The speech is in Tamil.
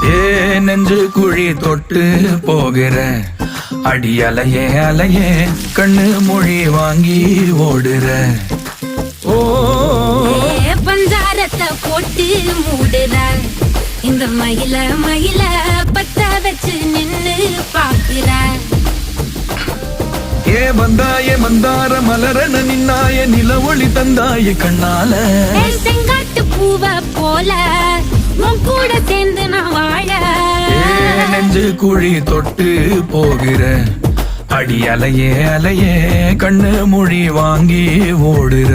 ஏ நெஞ்சு குழி தொட்டு போகிற அடி அலையே அலையே கண்ணு மொழி வாங்கி ஓடுற. ஓ பஞ்சாரத்தை போட்டு மூடுற இந்த மயில மயில பத்த வச்சு நின்னு பாக்குற. ஏ வந்தாய மந்தார மலரன நின்னாய நில ஒளி தந்தாய கண்ணால. செங்காட்டு பூவ போல உன் கூட சேர்ந்து நான் வாழ. நெஞ்சு குழி தொட்டு போகிற அடி அலையே அலையே கண்ணு மொழி வாங்கி ஓடுற.